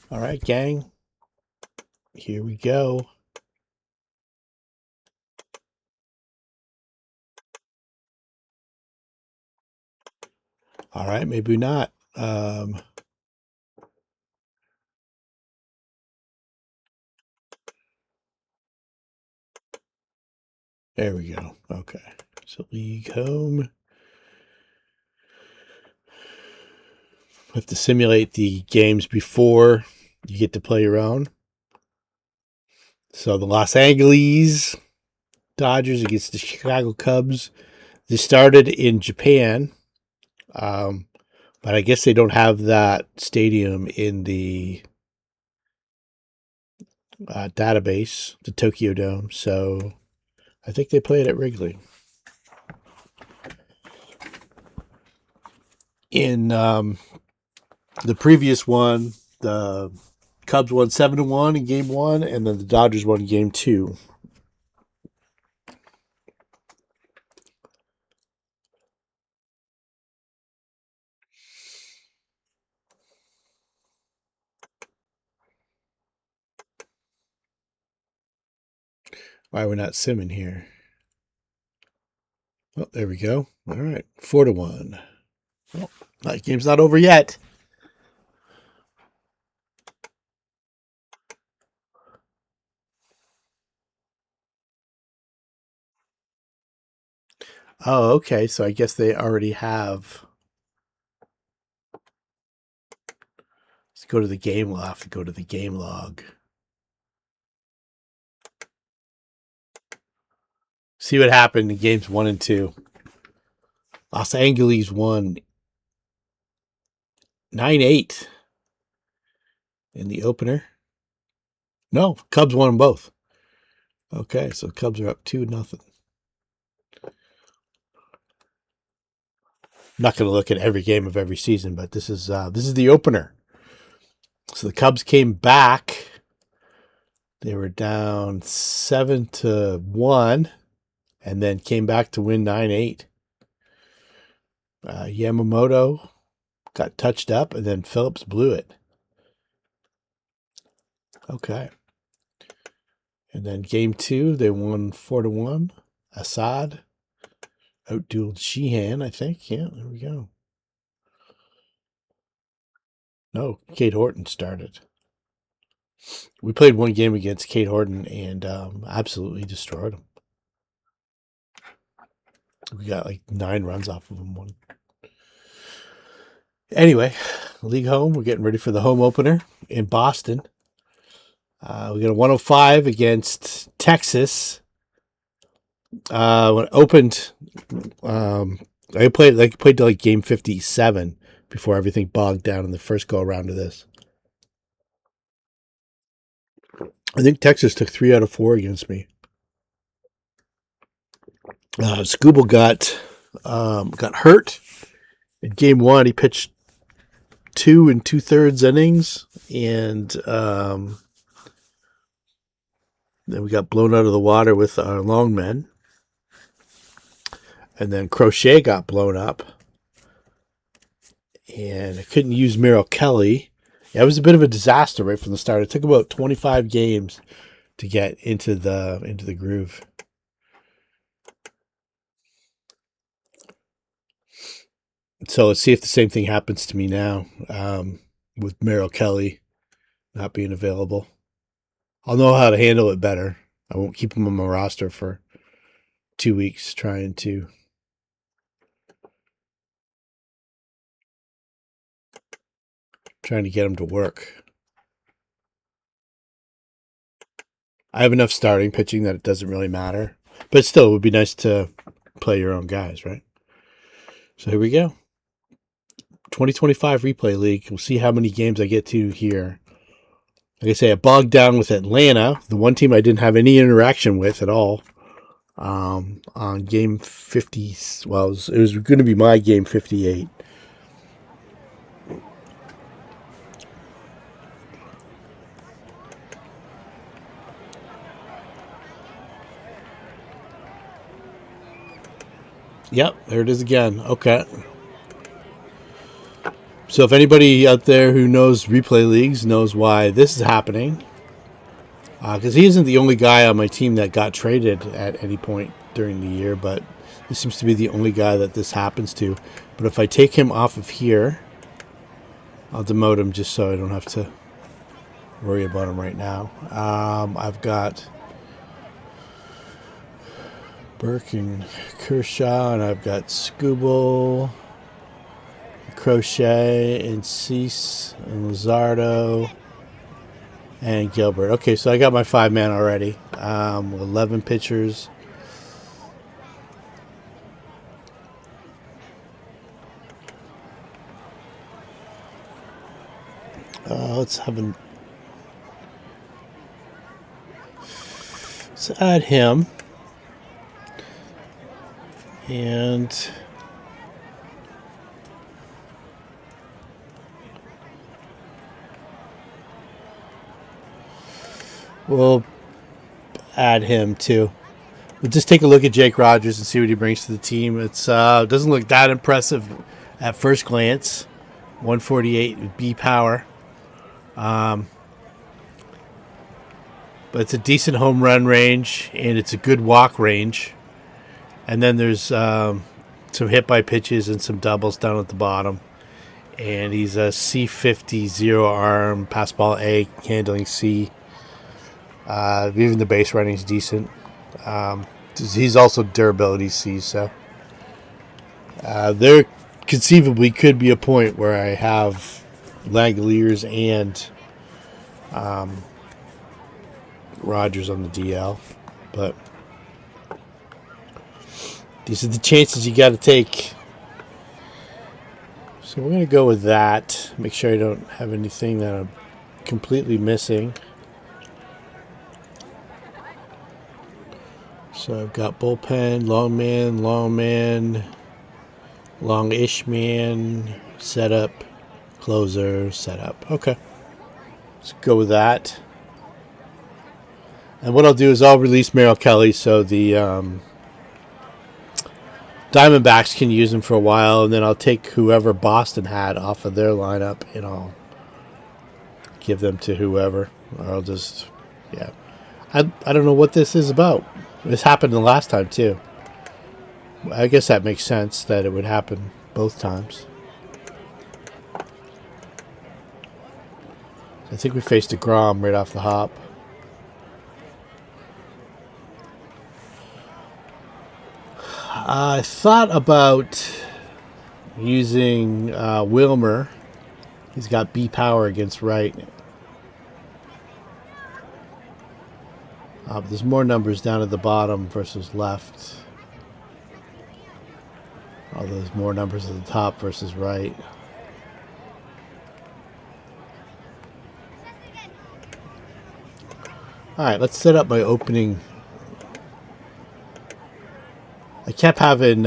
All right, gang. Here we go. All right, maybe not. There we go. Okay. So league home. We have to simulate the games before you get to play your own. So the Los Angeles Dodgers against the Chicago Cubs. They started in Japan, but I guess they don't have that stadium in the database, the Tokyo Dome. So I think they play it at Wrigley. In the previous one, the Cubs won 7-1 in game 1, and then the Dodgers won game 2. Why we're not simming here? Oh, there we go. All right, 4-1. Oh, that game's not over yet. Oh, okay. So I guess they already have. Let's go to the game. We'll have to go to the game log. See what happened in games 1 and 2. Los Angeles won 9-8 in the opener. No, Cubs won them both. Okay, so Cubs are up 2-0. I'm not going to look at every game of every season, but this is the opener. So the Cubs came back. They were down 7-1, and then came back to win 9-8. Yamamoto got touched up, and then Phillips blew it. Okay. And then game 2, they won 4-1. Assad outdueled Sheehan, I think. Yeah, there we go. No, Kate Horton started. We played one game against Kate Horton and absolutely destroyed him. We got like 9 runs off of him. One. Anyway, league home. We're getting ready for the home opener in Boston. We got a 105 against Texas. When it opened, I played to like game 57 before everything bogged down in the first go around of this. I think Texas took 3 out of 4 against me. Scooble got hurt in game 1. He pitched 2 2/3 innings, and then we got blown out of the water with our long men. And then Crochet got blown up. And I couldn't use Merrill Kelly. Yeah, it was a bit of a disaster right from the start. It took about 25 games to get into the groove. So let's see if the same thing happens to me now with Merrill Kelly not being available. I'll know how to handle it better. I won't keep him on my roster for 2 weeks trying to get him to work. I have enough starting pitching that it doesn't really matter. But still, it would be nice to play your own guys, right? So here we go. 2025 Replay League. We'll see how many games I get to here. Like I say, I bogged down with Atlanta, the one team I didn't have any interaction with at all. On game 50, well, it was going to be my game 58. Yep, there it is again. Okay. So if anybody out there who knows replay leagues knows why this is happening, because he isn't the only guy on my team that got traded at any point during the year, but this seems to be the only guy that this happens to. But if I take him off of here, I'll demote him just so I don't have to worry about him right now. I've got Burke and Kershaw, and I've got Skubal, Crochet, and Cease, and Luzardo, and Gilbert. Okay, so I got my 5-man already. 11 pitchers. Let's add him. And we'll add him too. We'll just take a look at Jake Rogers and see what he brings to the team. It's doesn't look that impressive at first glance. 148 B power. But it's a decent home run range, and it's a good walk range. And then there's some hit by pitches and some doubles down at the bottom. And he's a C50 zero arm, pass ball A, handling C. Even the base running is decent. He's also durability C, so there conceivably could be a point where I have Langoliers and Rogers on the DL, but these are the chances you got to take. So we're going to go with that. Make sure I don't have anything that I'm completely missing. So I've got bullpen, long man, long-ish man, setup, closer, setup. Okay. Let's go with that. And what I'll do is I'll release Merrill Kelly so the Diamondbacks can use him for a while, and then I'll take whoever Boston had off of their lineup and I'll give them to whoever. Or I'll just, yeah. I don't know what this is about. This happened the last time too. I guess that makes sense that it would happen both times. I think we faced a Grom right off the hop. I thought about using Wilmer. He's got B power against right. There's more numbers down at the bottom versus left. There's more numbers at the top versus right. Alright, let's set up my opening. I kept having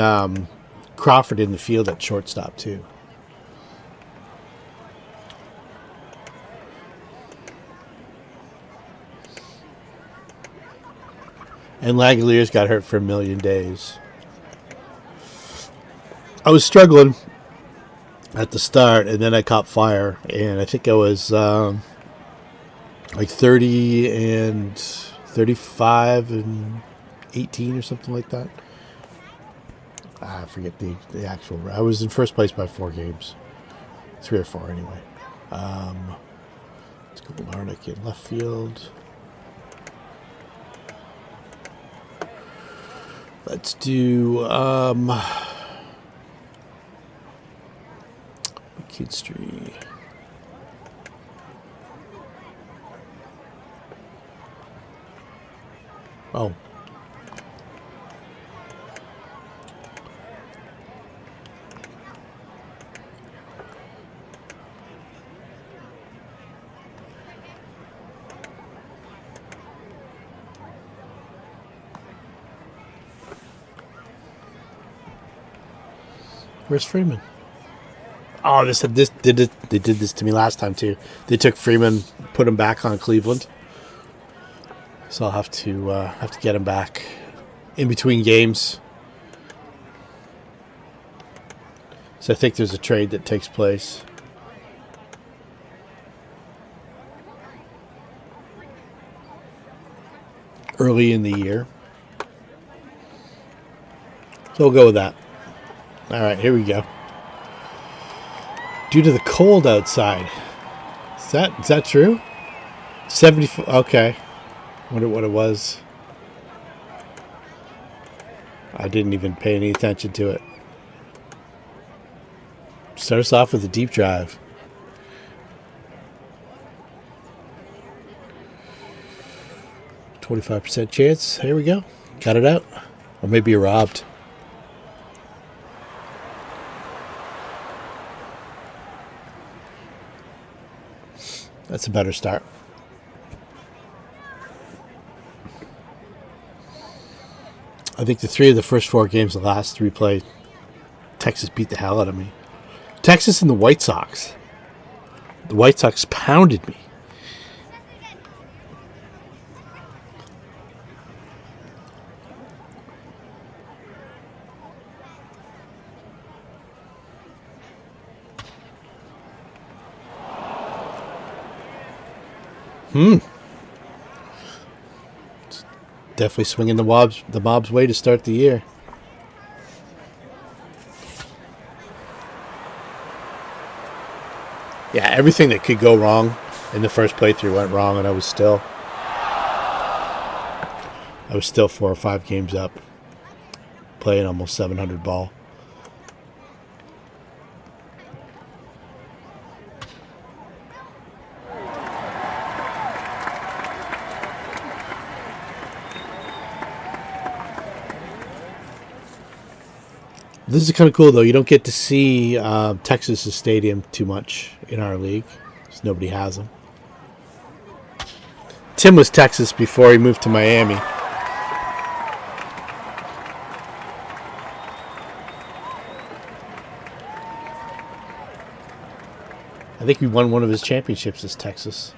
Crawford in the field at shortstop too. And Langoliers got hurt for a million days. I was struggling at the start, and then I caught fire, and I think I was like 30 and 35 and 18 or something like that. I forget the actual. I was in first place by 4 games. 3 or 4 anyway. Let's go Larnick in left field. Let's do Kidstree. Oh. Where's Freeman? Oh, they did this to me last time too. They took Freeman, put him back on Cleveland. So I'll have to get him back in between games. So I think there's a trade that takes place. early in the year. So we'll go with that. All right, here we go. Due to the cold outside. Is that true? 70. Okay. Wonder what it was. I didn't even pay any attention to it. Start us off with a deep drive. %25 chance. Here we go. Got it out. Or maybe you're robbed. That's a better start. I think the 3 of the first 4 games of the last replay, Texas beat the hell out of me. Texas and the White Sox. The White Sox pounded me. Definitely swinging the mob's way to start the year. Yeah, everything that could go wrong in the first playthrough went wrong, and I was still 4 or 5 games up, playing almost 700 ball. This is kind of cool, though. You don't get to see Texas' stadium too much in our league, because nobody has them. Tim was Texas before he moved to Miami. I think we won one of his championships as Texas.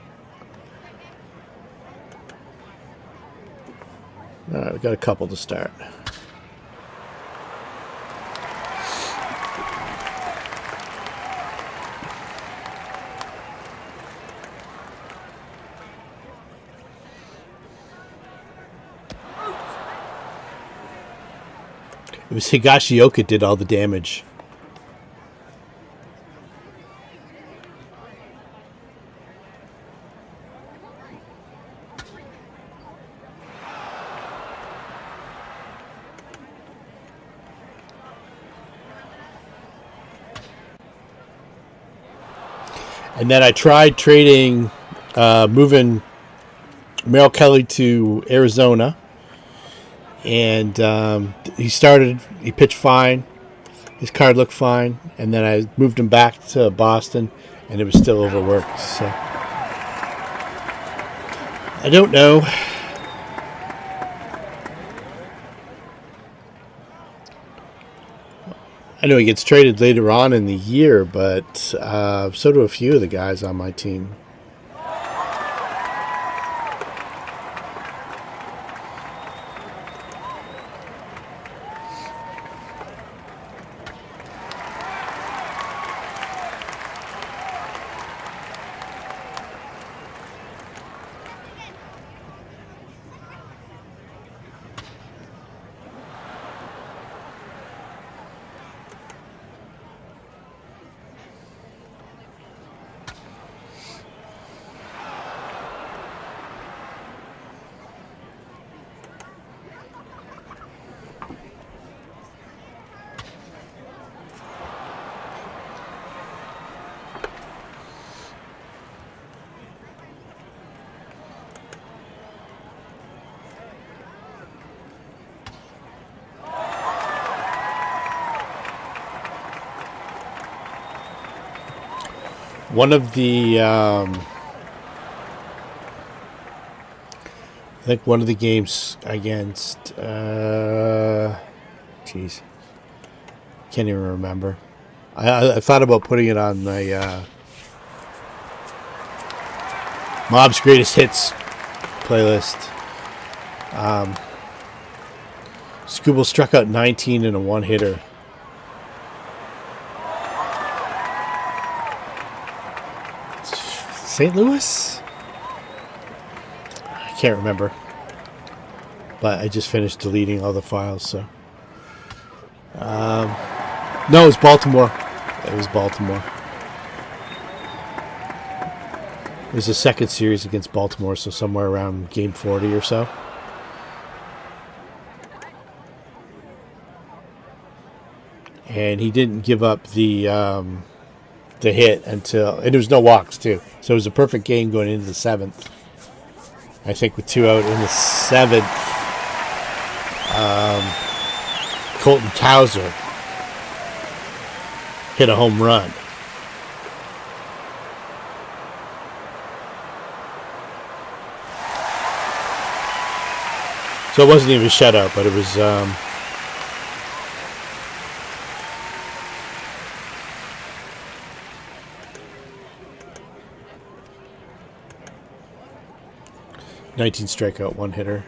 All right, we got a couple to start. It was Higashioka did all the damage. And then I tried trading, moving Merrill Kelly to Arizona. And he pitched fine. His card looked fine. And then I moved him back to Boston, and it was still overworked. So I don't know. I know he gets traded later on in the year, but so do a few of the guys on my team. One of the, I think one of the games against, geez, can't even remember. I thought about putting it on my Mob's Greatest Hits playlist. Scooble struck out 19 in a one-hitter. St. Louis? I can't remember. but I just finished deleting all the files. So, no, it was Baltimore. It was Baltimore. It was the second series against Baltimore, so somewhere around game 40 or so. And he didn't give up the hit until, and there was no walks too. So it was a perfect game going into the 7th. I think with 2 out in the 7th, Colton Cowser hit a home run. So it wasn't even a shutout, but it was 19 strikeout, 1 hitter.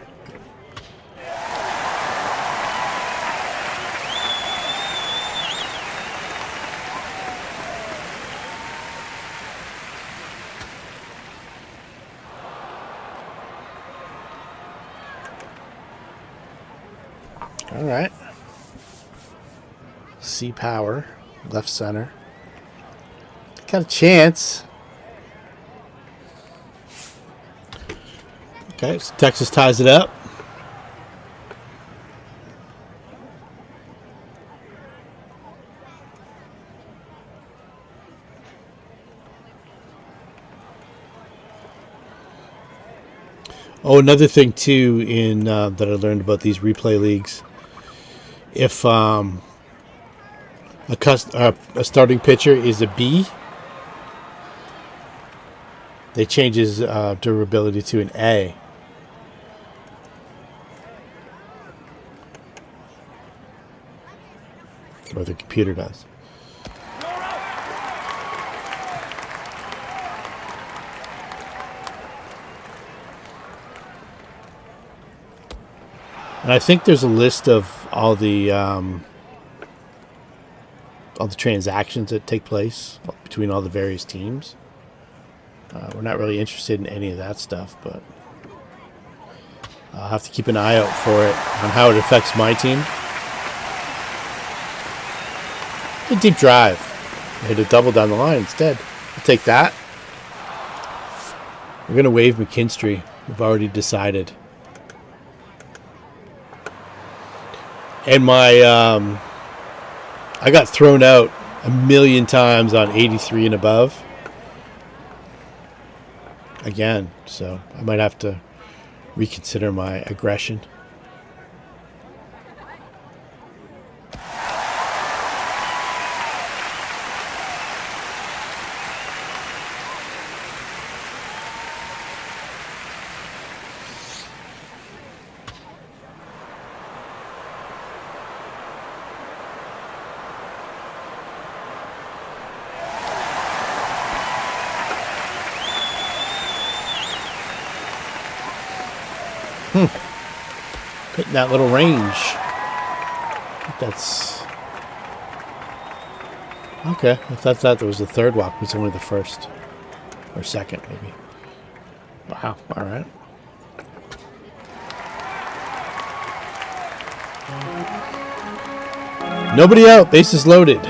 All right. C Power, left center. Got a chance. Okay, so Texas ties it up. Oh, another thing too in that I learned about these replay leagues. If a starting pitcher is a B, they change his durability to an A. Or the computer does. And I think there's a list of all the transactions that take place between all the various teams. We're not really interested in any of that stuff, but I'll have to keep an eye out for it on how it affects my team. A deep drive. I hit a double down the line instead. I'll take that. We're going to waive McKinstry. We've already decided. And I got thrown out a million times on 83 and above. Again, so I might have to reconsider my aggression. Hitting that little range. That's okay. I thought that was the third walk. It was only the first or second, maybe. Wow. All right. Nobody out. Bases loaded.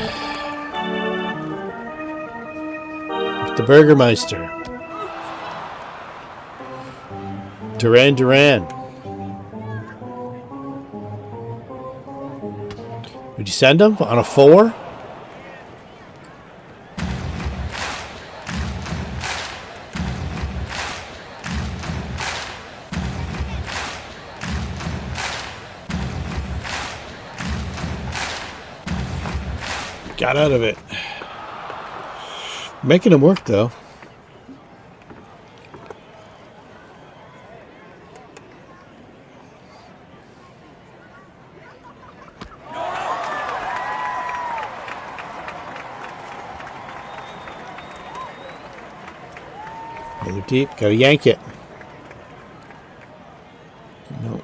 With the Burgermeister. Duran. Would you send him on a 4? Got out of it. Making him work, though. Deep, gotta yank it. No.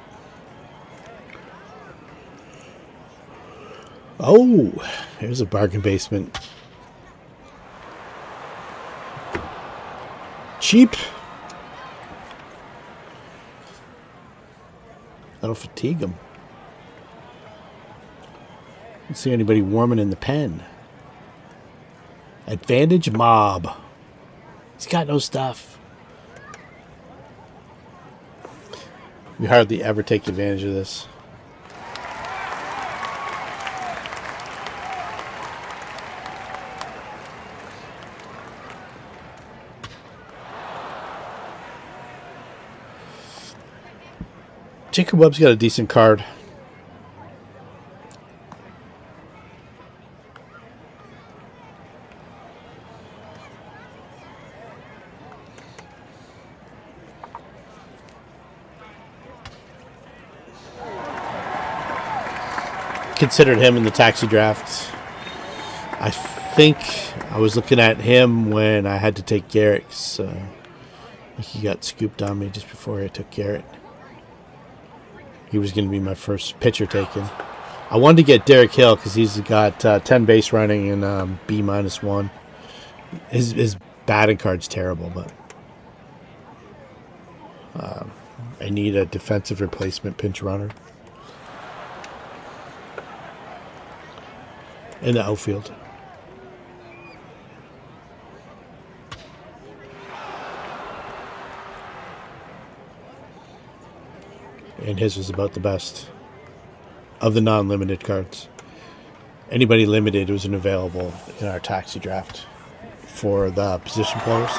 Oh, there's a bargain basement. Cheap. That'll fatigue him. Don't see anybody warming in the pen. Advantage mob. He's got no stuff. We hardly ever take advantage of this. Jacob Webb's got a decent card. Considered him in the taxi draft. I think I was looking at him when I had to take Garrett. So I think he got scooped on me just before I took Garrett. He was going to be my first pitcher taken. I wanted to get Derek Hill because he's got 10 base running and B-1. His batting card's terrible, but I need a defensive replacement pinch runner in the outfield. And his was about the best of the non-limited cards. Anybody limited wasn't available in our taxi draft for the position players.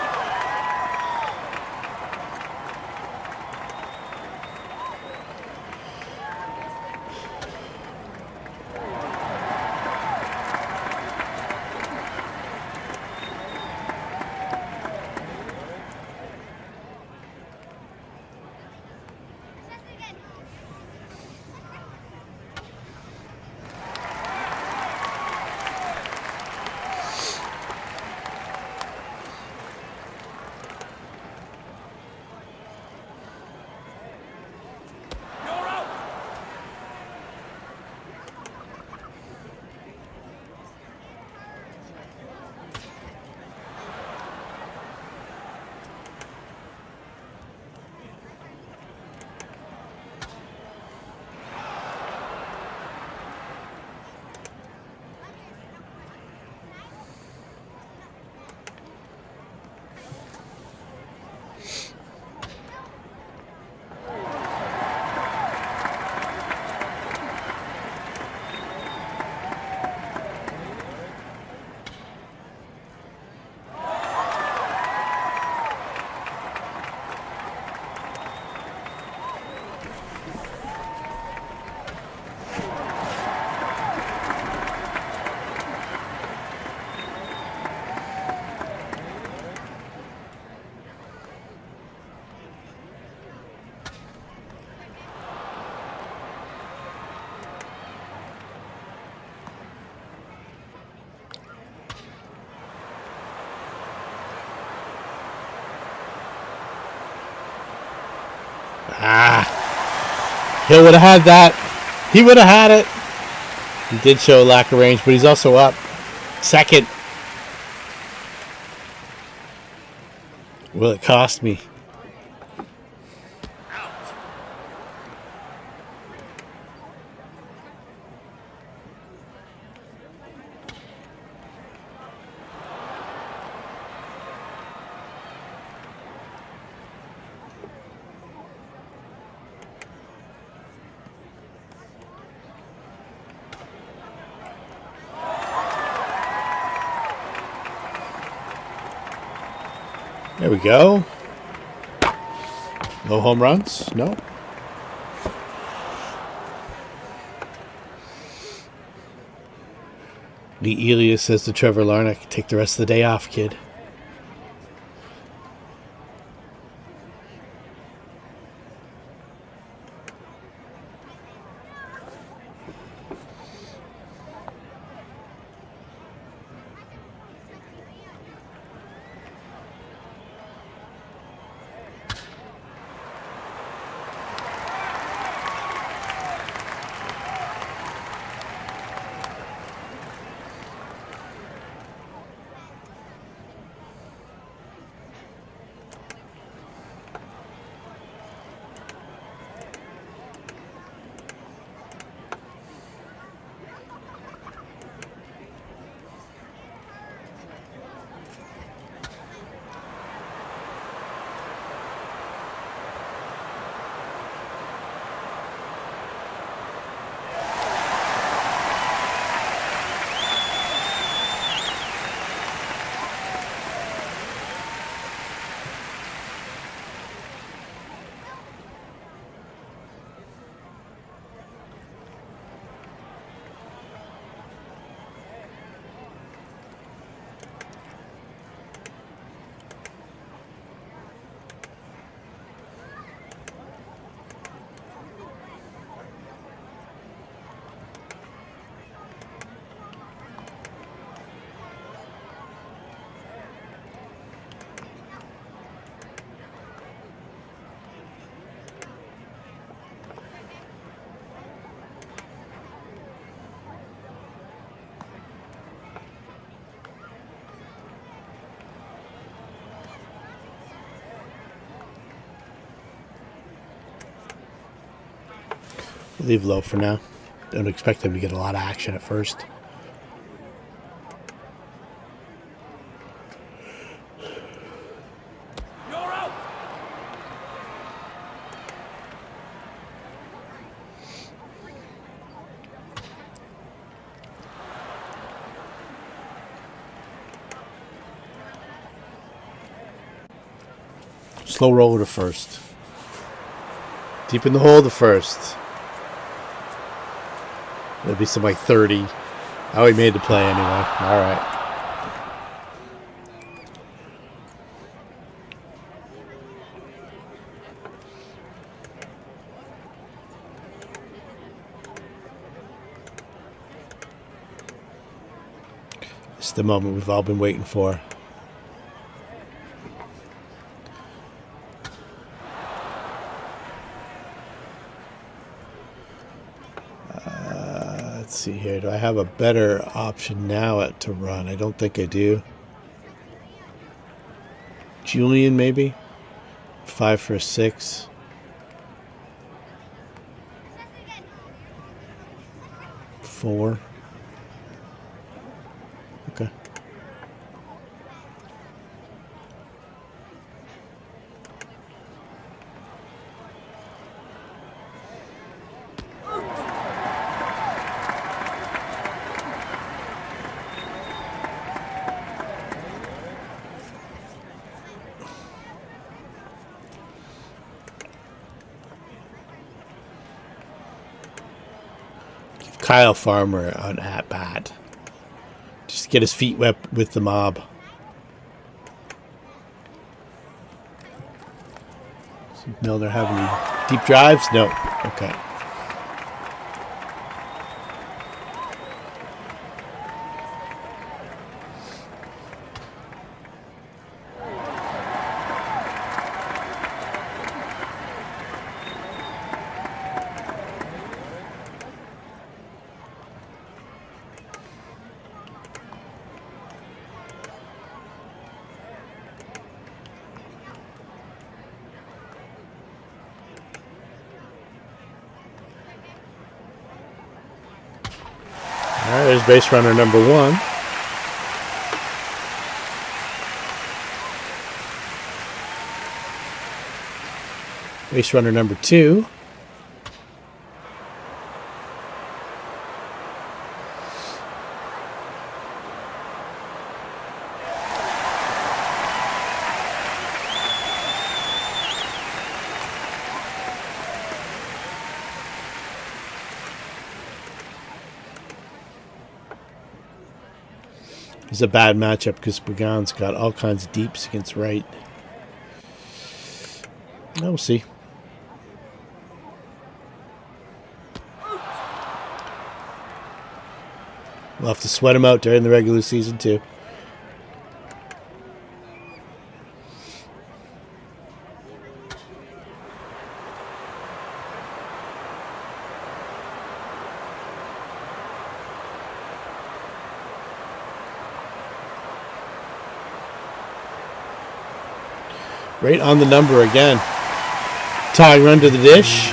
Hill would have had that. He would have had it. He did show a lack of range, but he's also up. Second. Will it cost me? There we go. No home runs? No. Lee Elias says to Trevor Larnach, take the rest of the day off, kid. Leave low for now. Don't expect them to get a lot of action at first. Slow roller to first. Deep in the hole to first. There'll be some like 30. Oh, he made the play anyway. All right. It's the moment we've all been waiting for. Let's see here. Do I have a better option now to run? I don't think I do. Julian, maybe? 5 for a 6. Four. Okay. Kyle Farmer an at bat. Just get his feet wet with the mob. Is Milner having any deep drives? No. Okay. All right, there's base runner number 1. Base runner number 2. It's a bad matchup because Pagan's got all kinds of deeps against right. We'll see. We'll have to sweat him out during the regular season too. Right on the number again. Tying run to the dish.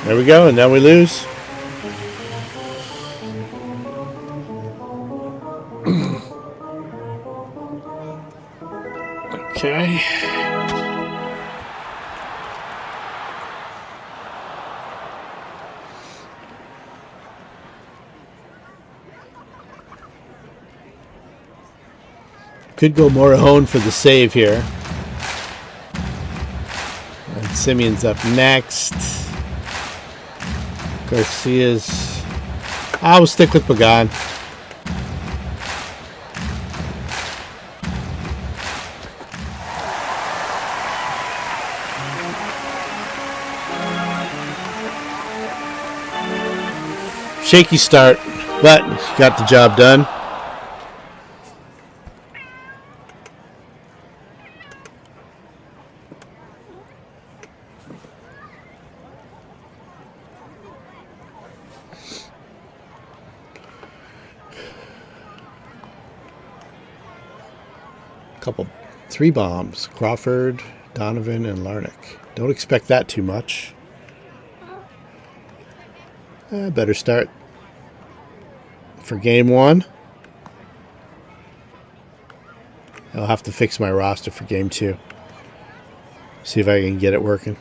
There we go, and now we lose. Okay. Could go Morahone for the save here. And Simeon's up next. Garcia's... I will stick with Pagan. Shaky start, but got the job done. Three bombs. Crawford, Donovan, and Larnick. Don't expect that too much. Better start for game one. I'll have to fix my roster for game two. See if I can get it working.